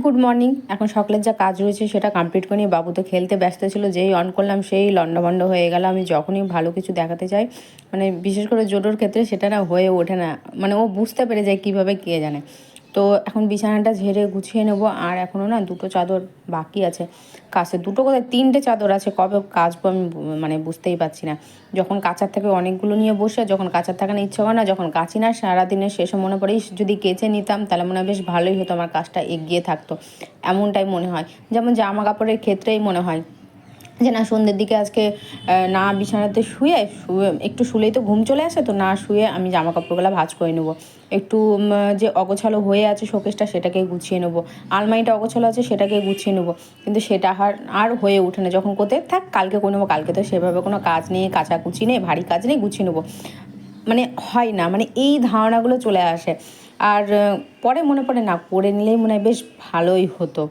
Good morning. এখন সকালের যা কাজ রয়েছে সেটা কমপ্লিট করে নিয়ে বাবু তো খেলতে ব্যস্ত ছিল, যেই অন করলাম সেই লন্ডভন্ড হয়ে গেল। আমি যখনই ভালো কিছু দেখাতে চাই, মানে বিশেষ করে জোটোর ক্ষেত্রে সেটা না হয়ে ওঠে না, মানে ও বুঝতে পেরে যায় কীভাবে কে জানে। তো এখন বিছানাটা ঝেড়ে গুছিয়ে নেবো, আর এখনও না দুটো চাদর বাকি আছে কাছে, দুটো কোথায় তিনটে চাদর আছে, কবে কাচবো আমি মানে বুঝতেই পারছি না। যখন কাচার থেকে অনেকগুলো নিয়ে বসে, যখন কাচার থাকে না ইচ্ছা করে না, যখন কাচি না সারাদিনের শেষে মনে পড়ে যদি কেচে নিতাম তাহলে মনে হয় বেশ ভালোই হতো, আমার কাজটা এগিয়ে থাকতো, এমনটাই মনে হয়। যেমন জামা কাপড়ের ক্ষেত্রেই মনে হয় যে না সন্ধ্যের দিকে আজকে না বিছানাতে শুয়ে একটু শুলেই তো ঘুম চলে আসে, তো না শুয়ে আমি জামা কাপড়গুলো ভাঁজ করে নেবো, একটু যে অগোছালো হয়ে আছে শোকেসটা সেটাকে গুছিয়ে নেবো, আলমারিটা অগোছালো আছে সেটাকে গুছিয়ে নেবো, কিন্তু সেটা আর হয়ে ওঠে না। যখন কোথায় থাক কালকে করে নেবো, কালকে তো সেভাবে কোনো কাজ নেই, কাচাকুচি নেই, ভারী কাজ নেই, গুছিয়ে নেবো, মানে হয় না, মানে এই ধারণাগুলো চলে আসে। আর পরে মনে পড়ে না করে নিলেই মনে হয় বেশ ভালোই হতো।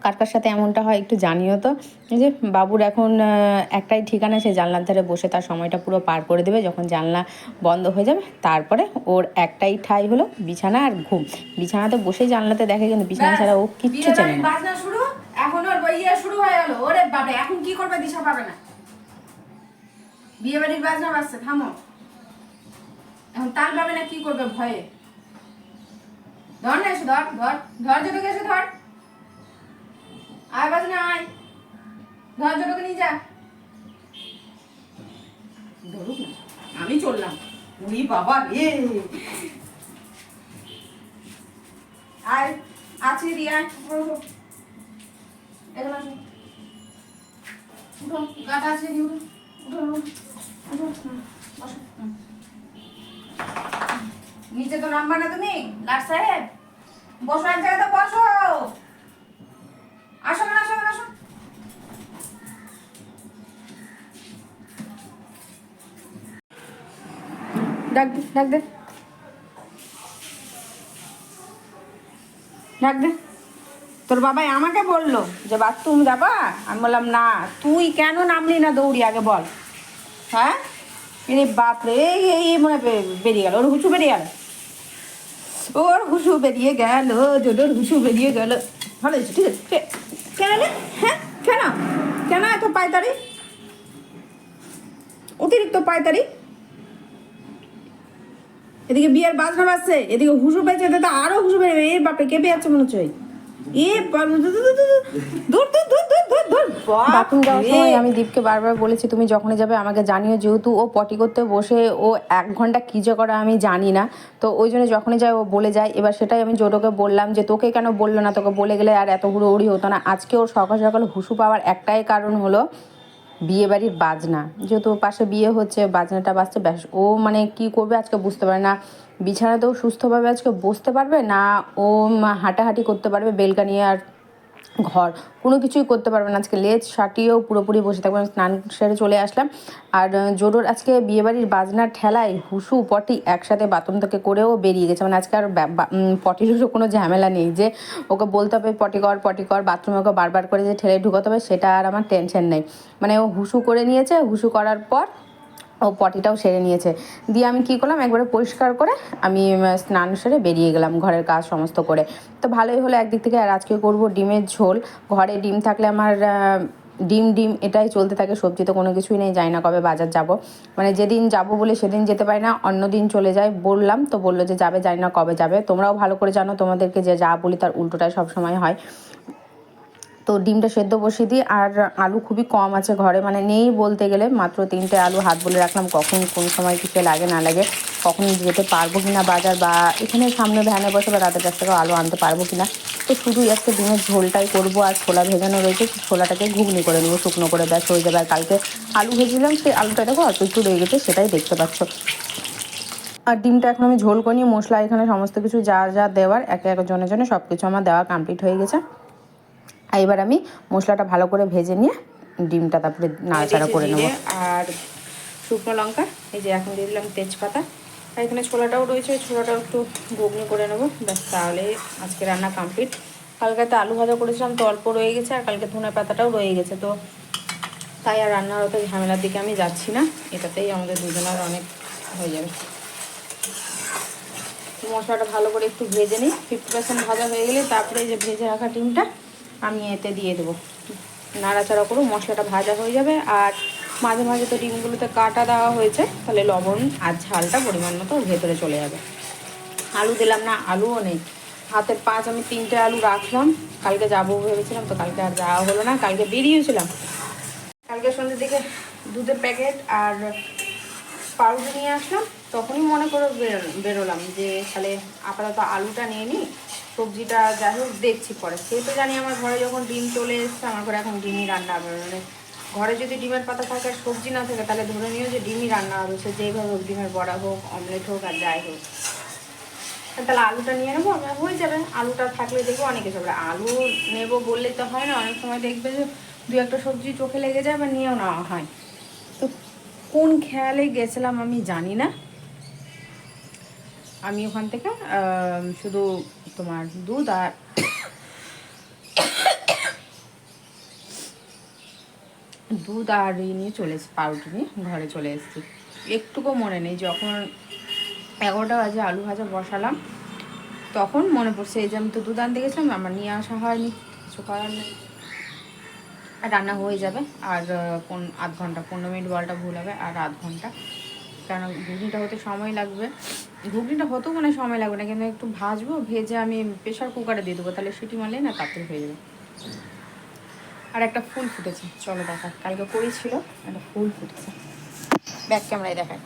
কার কার সাথে এমনটা হয় একটু জানিও তো। এই যে বাবুর এখন একটাই ঠিকানা, সে জানলার ধারে বসে তার সময়টা পুরো পার করে দেবে, যখন জানলা বন্ধ হয়ে যাবে তারপরে ওর একটাই ঠাঁই হলো বিছানা আর ঘুম। বিছানাতে বসেই জানলাতে দেখে, কিন্তু বিছানা ছাড়া ও কিচ্ছু চেনে না। বাজনা শুরু, এখন ওর ইয়ে শুরু হয়ে গেল। ওরে বাবা, এখন কি করবে দিশা পাবে না। বিয়ে বাড়ির বাজনা বাজছে, থামো। এখন তাল পাবে না, কি করবে ভয়ে। ধর না, এসে ধর ধর ধর, যেটুকু এসে ধর। আয় বাজনা আয়, ধর যেটুকু নিয়ে যা। ধরুক না, আমি চললাম। উনি বাবা রে, আয় আছে রিয়া, এগুলো আসো, উঠো, গাটা আছে উঠো উঠো উঠো, বসো। নিচে তো নামবা না তুমি, লাট সাহেব। বসো এক জায়গাতে, বসো। আসো না, আসো না, আসো। ডাক দে, ডাক দে, ডাক দে। তোর বাবাই আমাকে বললো যে বাথরুম যাবা, আমি বললাম না, তুই কেন নামলি না দৌড়ি আগে বল। হ্যাঁ, এরে বাপরে, এই মনে বেরিয়ে গেল, ওর হুঁচু বেরিয়ে গেল, ওর হুসু বেরিয়ে গেল, জোডোর হুসু বেরিয়ে গেল। ভালো হয়েছে, ঠিক আছে। কেন রে? হ্যাঁ, কেন কেন এত পায়তারি, অতিরিক্ত পায়তারি। এদিকে বিয়ের বাজনা বাজছে, এদিকে হুসু পেয়েছে, তো আরো হুসু বেরিয়ে, এর বাপরে কেঁপে যাচ্ছে মনে হচ্ছে। বাথরুম যাওয়ার সময় আমি দীপকে বারবার বলেছি তুমি যখনই যাবে আমাকে জানিও, যেহেতু ও পটি করতে বসে ও 1 ঘন্টা কী যে করে আমি জানি না, তো ওই জন্য যখনই যায় ও বলে যায়। এবার সেটাই আমি জোটোকে বললাম যে তোকে কেন বললো না, তোকে বলে গেলে আর এত হুড়োহুড়ি হতো না। আজকে ওর সকাল সকাল হুসু পাওয়ার একটাই কারণ হলো বিয়ে বাড়ির বাজনা, যেহেতু পাশে বিয়ে হচ্ছে, বাজনাটা বাজছে, ব্যাস ও মানে কি করবে আজকে বুঝতে পারে না। বিছানাতেও সুস্থভাবে আজকে বসতে পারবে না, ও হাঁটাহাঁটি করতে পারবে বেলকা নিয়ে, আর ঘর কোনো কিছুই করতে পারবে না। আজকে লেজ সাটিয়েও পুরোপুরি বসে থাকবে। আমি স্নান সেরে চলে আসলাম, আর জোডোর আজকে বিয়েবাড়ির বাজনার ঠেলায় হুসু পটি একসাথে বাথরুম থেকে করেও বেরিয়ে গেছে। মানে আজকে আর পটির কোনো ঝামেলা নেই যে ওকে বলতে হবে পটি কর, বাথরুমে ওকে বারবার করে যে ঠেলে ঢুকাতে হবে সেটা আর আমার টেনশন নেই। মানে ও হুসু করে নিয়েছে, হুসু করার পর ও পটিটাও সেরে নিয়েছে। দিয়ে আমি কী করলাম, একবারে পরিষ্কার করে আমি স্নান সেরে বেরিয়ে গেলাম ঘরের কাজ সমস্ত করে। তো ভালোই হলো একদিক থেকে। আর আজকে করবো ডিমের ঝোল। ঘরে ডিম থাকলে আমার ডিম এটাই চলতে থাকে, সবজি তো কোনো কিছুই নেই, যাই না কবে বাজার যাব, মানে যেদিন যাব বলে সেদিন যেতে পারি না, অন্য দিন চলে যায়। বললাম তো বললো যে যাবে, জানি না কবে যাবে। তোমরাও ভালো করে জানো, তোমাদেরকে যে যা বলি তার উল্টোটাই সবসময় হয়। তো ডিমটা সেদ্ধ বসিয়ে দিই, আর আলু খুবই কম আছে ঘরে, মানে নেই বলতে গেলে, মাত্র 3টে আলু হাত বলে রাখলাম, কখন কোন সময় কিছু লাগে না লাগে, কখন যেতে পারবো কিনা বাজার, বা এখানে সামনে ভ্যানে বসে বা তাদের কাছ থেকেও আলু আনতে পারবো কিনা। তো শুধুই আজকে ডিমের ঝোলটাই করবো, আর ছোলা ভেজানো রয়েছে, ছোলাটাকে ঘুগনি করে নেবো শুকনো করে, ব্যাস হয়ে যাবে। আর কালকে আলু ভেজেছিলাম, সেই আলুটা দেখো অল্প একটু রয়ে গেছে, সেটাই দেখতে পাচ্ছ। আর ডিমটা এখন আমি ঝোল করে নিয়ে মশলা এখানে সমস্ত কিছু যা যা দেওয়ার একে এক জনে সব কিছু আমার দেওয়া কমপ্লিট হয়ে গেছে। আর এবার আমি মশলাটা ভালো করে ভেজে নিয়ে ডিমটা তারপরে নাড়াচাড়া করে নেব। আর শুকনো লঙ্কা, এই যে এখন দিয়ে দিলাম তেজপাতা, আর এখানে ছোলাটাও রয়েছে, ছোলাটাও একটু ঘুগনি করে নেবো, ব্যাস তাহলে আজকে রান্না কমপ্লিট। কালকে আলু ভাজা করেছিলাম তো অল্প রয়ে গেছে, আর কালকে ধনে পাতাটাও রয়ে গেছে, তো তাই আর রান্নার অত ঝামেলার দিকে আমি যাচ্ছি না, এটাতেই আমাদের দুজনের অনেক হয়ে যাবে। মশলাটা ভালো করে একটু ভেজে নিই। 50% ভাজা হয়ে গেলে তারপরে এই যে ভেজে রাখা ডিমটা আমি এতে দিয়ে দেবো। নাড়াচাড়া করো, মশলাটা ভাজা হয়ে যাবে। আর মাঝে মাঝে তো ডিমগুলোতে কাটা দেওয়া হয়েছে, তাহলে লবণ আর ঝালটা পরিমাণ মতো ভেতরে চলে যাবে। আলু দিলাম না, আলুও নেই। হাতের পাঁচ আমি 3টে আলু রাখলাম, কালকে যাবো ভেবেছিলাম, তো কালকে আর যাওয়া হলো না। কালকে বেরিয়েছিলাম, কালকে সন্ধ্যের দিকে দুধের প্যাকেট আর পাউরুটি নিয়ে আসলাম। তখনই মনে করে বেরোলাম যে তাহলে আপাতত আলুটা নিয়ে নিই, সবজিটা যাই হোক দেখছি পরে। সে তো জানি আমার ঘরে যখন ডিম চলে এসছে, আমার ঘরে এখন ডিমই রান্না হবে। মানে ঘরে যদি ডিমের পাতা থাকে আর সবজি না থাকে, তাহলে ধরে নিও যে ডিমই রান্না হবে, সে যেইভাবে হোক, ডিমের বড়া হোক, অমলেট হোক আর যাই হোক। তাহলে আলুটা নিয়ে নেবো, আমার হয়ে যাবে। আলুটা থাকলে দেখবো অনেকে সব আলু নেবো বললে তো হয় না, অনেক সময় দেখবে যে দু একটা সবজি চোখে লেগে যায় বা নিয়েও নেওয়া হয়। তো কোন খেয়ালে গেছিলাম আমি জানি না। আমি ওখান থেকে শুধু তোমার দুধ আর নিয়ে চলে এসেছি, পাউরুটি নিয়ে ঘরে চলে এসেছি। একটুকু মনে নেই, যখন 11টা বাজে আলু ভাজা বসালাম তখন মনে পড়ছে এই যে আমি তো দুধ আনতে গেছিলাম, আমার নিয়ে আসা হয়নি, কিছু করার নেই। আর রান্না হয়ে যাবে আর আধ ঘন্টা, 15 মিনিট বলটা ভুল হবে, আর আধ ঘন্টা। কারণ ঘুগনিটা হতে সময় লাগবে, ঘুগনিটা হতেও মানে সময় লাগবে না, কিন্তু একটু ভাজবো, ভেজে আমি প্রেশার কুকারে দিয়ে দেবো, তাহলে সিটি মারলেই না তাড়াতাড়ি হয়ে যাবে। আর একটা ফুল ফুটেছে, চলো দেখা, কালকে করেছিল, একটা ফুল ফুটেছে, ব্যাক ক্যামেরায় দেখায়।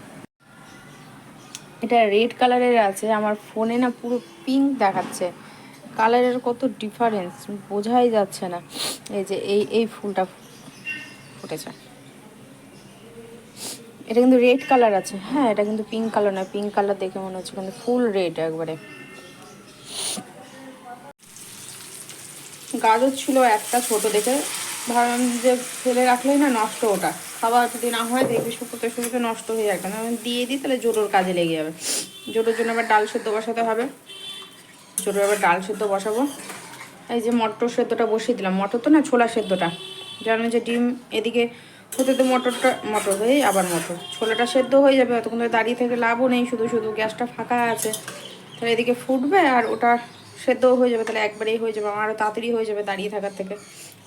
এটা রেড কালারের আছে, আমার ফোনে না পুরো পিঙ্ক দেখাচ্ছে। কালারের কত ডিফারেন্স বোঝাই যাচ্ছে না। এই যে এই ফুলটা ফুটেছে, এটা কিন্তু রেড কালার আছে। হ্যাঁ, এটা কিন্তু পিঙ্ক কালার নয়, পিঙ্ক কালার দেখে মনে হচ্ছে, কিন্তু ফুল রেড একবারে। গাজর ছিল একটা ছোট দেখে, ভাবলাম যে ফেলে রাখলেই না নষ্ট, ওটা খাবার যদি না হয় দেখবি শুকোতে শুকোতে নষ্ট হয়ে যাবে, না আমি দিয়ে দিই, তাহলে জোটোর কাজে লেগে যাবে। জোটোর জন্য আবার ডাল সেদ্ধ বসাতে হবে, জোটোর আবার ডাল সেদ্ধ বসাবো। এই যে মটর সেদ্ধটা বসিয়ে দিলাম, মটর তো না, ছোলা সেদ্ধটা। জানো যে ডিম এদিকে হতে তো মটর হয়ে আবার মটর, ছোলাটা সেদ্ধ হয়ে যাবে, অতক্ষণ ধরে দাঁড়িয়ে থেকে লাভও নেই, শুধু শুধু গ্যাসটা ফাঁকা আছে। তাহলে এদিকে ফুটবে আর ওটা সেদ্ধও হয়ে যাবে, তাহলে একবারেই হয়ে যাবে, আমারও তাড়াতাড়ি হয়ে যাবে দাঁড়িয়ে থাকার থেকে।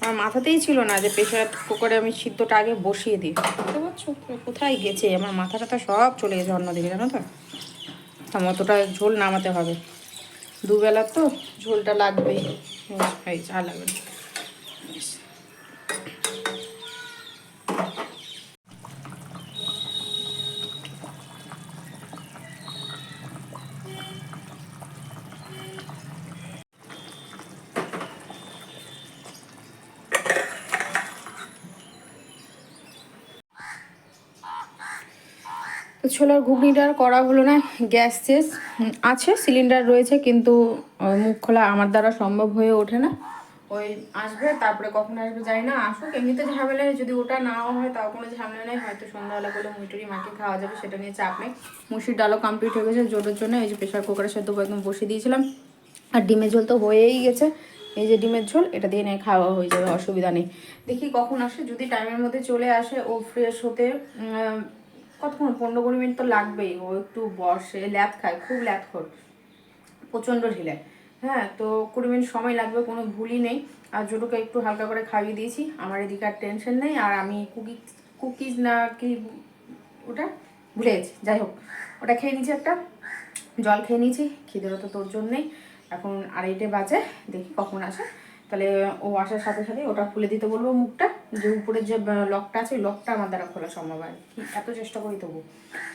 আমার মাথাতেই ছিল না যে প্রেশার কুকারে আমি সিদ্ধটা আগে বসিয়ে দিই, বুঝতে পারছো? কোথায় গেছে আমার মাথাটা, তো সব চলে গেছে অন্যদিকে, জানো তো। অতটা ঝোল নামাতে হবে, দুবেলা তো ঝোলটা লাগবেই। এই চা লাগবে না। তো ছোলার ঘুগনিটা আর করা হলো না, গ্যাস শেষ। আছে, সিলিন্ডার রয়েছে, কিন্তু মুখ খোলা আমার দ্বারা সম্ভব হয়ে ওঠে না। ওই আসবে, তারপরে কখন আসবে জানি না, আসুক। এমনিতে ঝামেলায় যদি ওটা নাও হয় তাও কোনো ঝামেলা নেই, হয়তো সন্ধ্যাবেলা করে মুড়ি মাকে খাওয়া যাবে, সেটা নিয়ে চাপ নেই। মুসির ডালও কমপ্লিট হয়ে গেছে জোরের জন্য, এই যে প্রেশার কুকারে সেদ্ধ একদম বসিয়ে দিয়েছিলাম। আর ডিমের ঝোল তো হয়েই গেছে, এই যে ডিমের ঝোল, এটা দিয়ে নিয়ে খাওয়া হয়ে যাবে, অসুবিধা নেই। দেখি কখন আসে, যদি টাইমের মধ্যে চলে আসে, ও ফ্রেশ হতে কতক্ষণ, 15-20 মিনিট তো লাগবেই। ও একটু বসে, ল্যাদ খায়, খুব ল্যাদ খোর, প্রচণ্ড ঢিলে। হ্যাঁ, তো 20 মিনিট সময় লাগবে, কোনো ভুলই নেই। আর জোটোকে একটু হালকা করে খাইয়ে দিয়েছি, আমার এদিকে আর টেনশন নেই। আর আমি কুকিজ না কি ওটা ভুলে গেছি, যাই হোক ওটা খেয়ে নিয়েছি, একটা জল খেয়ে নিয়েছি, খিদেরও তো তোর জন্যেই। এখন 2:30 বাজে, দেখি কখন আসে। তাহলে ও আসার সাথে সাথে ওটা খুলে দিতে বলবো মুখটা, যে উপরের যে লকটা আছে, লকটা আমার দ্বারা খোলা সম্ভব হয়, এত চেষ্টা করি তবু।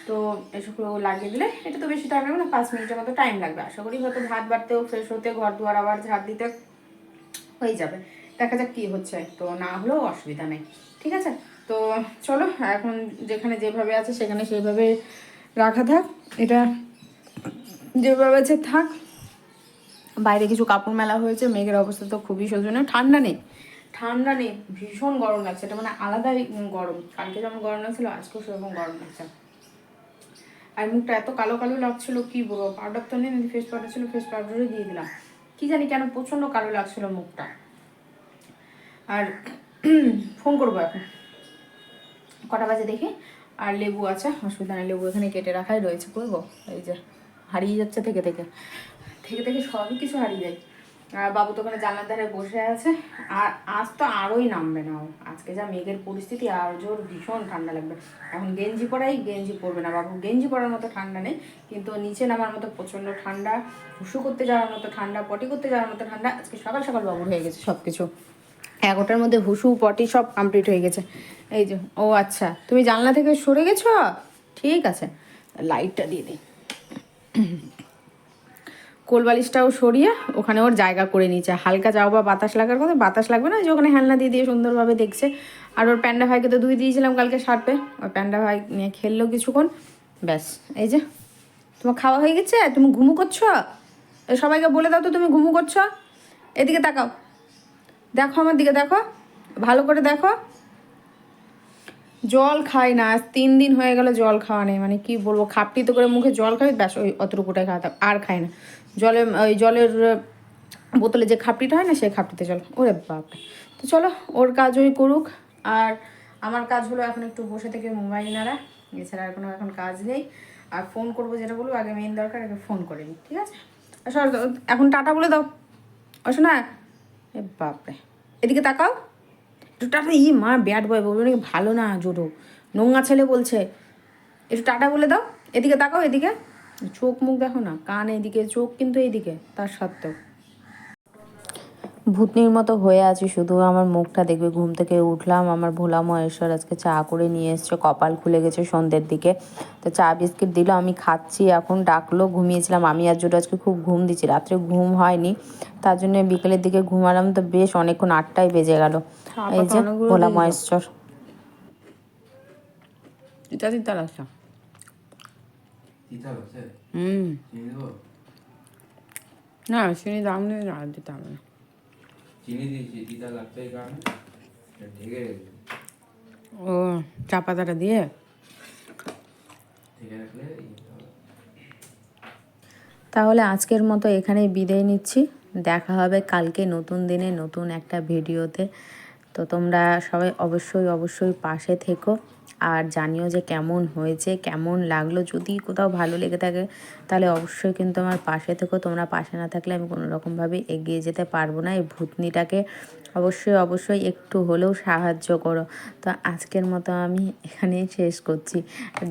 তো এসব ও লাগিয়ে দিলে, এটা তো বেশি টাইম লাগবে না, 5 মিনিটের মতো টাইম লাগবে আশা করি। হয়তো ভাত বাড়তেও, ফ্রেশ হতে, ঘর দুয়ার আবার ঝাড় দিতে হয়ে যাবে। দেখা যাক কী হচ্ছে, তো না হলেও অসুবিধা নেই, ঠিক আছে। তো চলো, এখন যেখানে যেভাবে আছে সেখানে সেইভাবে রাখা থাক, এটা যেভাবে আছে থাক। বাইরে কিছু কাপড় মেলা হয়েছে, মেঘের অবস্থা তো খুবই শোচনীয়, ঠান্ডা নেই, ঠান্ডা নেই, ভীষণ গরম লাগছে, এটা মানে আলাদাই গরম। কালকে যেমন গরম লাগছিল, আজকেও সেরকম গরম লাগছে। আর মুখটা এত কালো কালো লাগছিল, কি বলবো, পাউডার তো নেই, ফেস পাউডার ছিল, ফেস পাউডারই দিয়ে দিলাম, কি জানি কেন প্রচণ্ড কালো লাগছিল মুখটা। আর ফোন করবো এখন, কটা বাজে দেখি। আর লেবু আছে, অসুবিধা নেই, লেবু এখানে কেটে রাখাই রয়েছে, করবো, এই যে হারিয়ে যাচ্ছে থেকে থেকে থেকে থেকে সবই কিছু হারিয়ে যায়। আর বাবু তো ওখানে জানলার ধারে বসে আছে। আর আজ তো আরোই নামবে না ও। আজকে যা মেঘের পরিস্থিতি, আর জোর ভীষণ ঠান্ডা লাগবে। এখন গেঞ্জি পরাই, গেঞ্জি পরবে না বাবু। গেঞ্জি পরার মতো ঠান্ডা নেই, কিন্তু নিচে নামার মতো প্রচণ্ড ঠান্ডা, হুসু করতে যাওয়ার মতো ঠান্ডা, পটি করতে যাওয়ার মতো ঠান্ডা। আজকে সকাল সকাল বাবুর হয়ে গেছে সব কিছু। 11টার মধ্যে হুসু পটি সব কমপ্লিট হয়ে গেছে। এই যে, ও আচ্ছা, তুমি জানলা থেকে সরে গেছো? ঠিক আছে, লাইটটা দিয়ে দিই। কোলবালিশটাও সরিয়ে ওখানে ওর জায়গা করে নিচ্ছে। হালকা যাও বা বাতাস লাগার কথা, বাতাস লাগবে না, যে ওখানে হেলনা দিয়ে দিয়ে সুন্দরভাবে দেখছে। আর ওর প্যান্ডা ভাইকে তো ধুয়ে দিয়েছিলাম কালকে সার্পে, ওর প্যান্ডা ভাই নিয়ে খেললো কিছুক্ষণ, ব্যাস। এই যে, তোমার খাওয়া হয়ে গেছে, তুমি ঘুমু করছো? সবাইকে বলে দাও তো তুমি ঘুমু করছো। এদিকে তাকাও, দেখো আমার দিকে, দেখো ভালো করে দেখো। জল খাই না, আজ 3 দিন হয়ে গেল জল খাওয়া নেই। মানে কি বলবো, খাপটি তো করে মুখে জল খাই, ব্যাস ওই অতটুকুটাই খাওয়া, আর খাই না। ওই জলের বোতলে যে খাপটিটা হয় না, সেই খাপটিতে জল। ওরে বাপরে। তো চলো, ওর কাজ ওই করুক। আর আমার কাজ হলো এখন একটু বসে থেকে মোবাইল নাড়া, এছাড়া আর কোনো এখন কাজ নেই। আর ফোন করবো, যেটা বলবো আগে মেন দরকার, আগে ফোন করে নিই, ঠিক আছে? সর, এখন টাটা বলে দাও। আসো না, এ বাপরে, এদিকে তাকাও একটু। টাটা, ই মা, ব্যাড বয় বলবে নাকি, ভালো না জোরো, নোংরা ছেলে বলছে। একটু টাটা বলে দাও। এদিকে তাকাও, এদিকে চোখ মুখ দেখো না, কান এদিকে, চোখ কিন্তু এইদিকে, তার সত্ত্বেও ভূতনির মতো হয়ে আছি। শুধু আমার মুখটা দেখবে। ঘুম থেকে উঠলাম, আমার ভোলা মহেশ্বর আজকে চা করে নিয়ে এসছে, কপাল খুলে গেছে সন্ধ্যের দিকে। তো চা বিস্কিট দিল, আমি খাচ্ছি। এখন ডাকলো, ঘুমিয়েছিলাম আমি আর জোর। আজকে খুব ঘুম দিচ্ছি, রাত্রে ঘুম হয়নি, তার জন্য বিকেলের দিকে ঘুমালাম। তো বেশ অনেকক্ষণ, 8টাই বেজে গেল। এই যে ভোলা মহেশ্বর। তিতা তিতা লাগছে। না, চিনি দাম নেই, আর দিতে হবে না। চিনি দিয়েছি, তিতা লাগছে এই কারণে ঢেকে গেছে। ও, চা পাতাটা দিয়ে ঢেকে রাখলে তাহলে আজকের মতো এখানেই বিদায় নিচ্ছি। দেখা হবে কালকে নতুন দিনে নতুন একটা ভিডিওতে। তো তোমরা সবাই অবশ্যই অবশ্যই পাশে থেকো, আর জানিও যে কেমন হয়েছে, কেমন লাগলো। যদি কোথাও ভালো লেগে থাকে তাহলে অবশ্যই কিন্তু আমার পাশে থেকো। তোমরা পাশে না থাকলে আমি কোনো রকমভাবে এগিয়ে যেতে পারবো না। এই ভূতনিটাকে অবশ্যই অবশ্যই একটু হলেও সাহায্য করো। তো আজকের মতো আমি এখানেই শেষ করছি।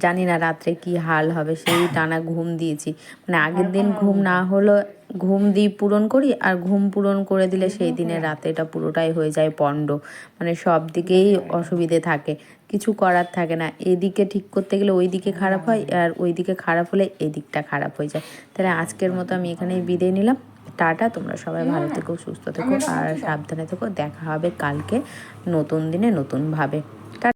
জানি না রাত্রে কি হাল হবে, সেই টানা ঘুম দিয়েছি। মানে আগের দিন ঘুম না হলো, ঘুম দিই পূরণ করি, আর ঘুম পূরণ করে দিলে সেই দিনের রাতেটা পুরোটাই হয়ে যায় পণ্ড। মানে সব দিকেই অসুবিধে থাকে, কিছু করার থাকে না। এদিকে ঠিক করতে গেলে ওই দিকে খারাপ হয়, আর ওই দিকে খারাপ হলে এই দিকটা খারাপ হয়ে যায়। তাহলে আজকের মতো আমি এখানেই বিদায় নিলাম। টাটা, তোমরা সবাই ভালো থেকো, সুস্থ থেকো, আর সাবধানে থেকো। দেখা হবে কালকে নতুন দিনে নতুনভাবে।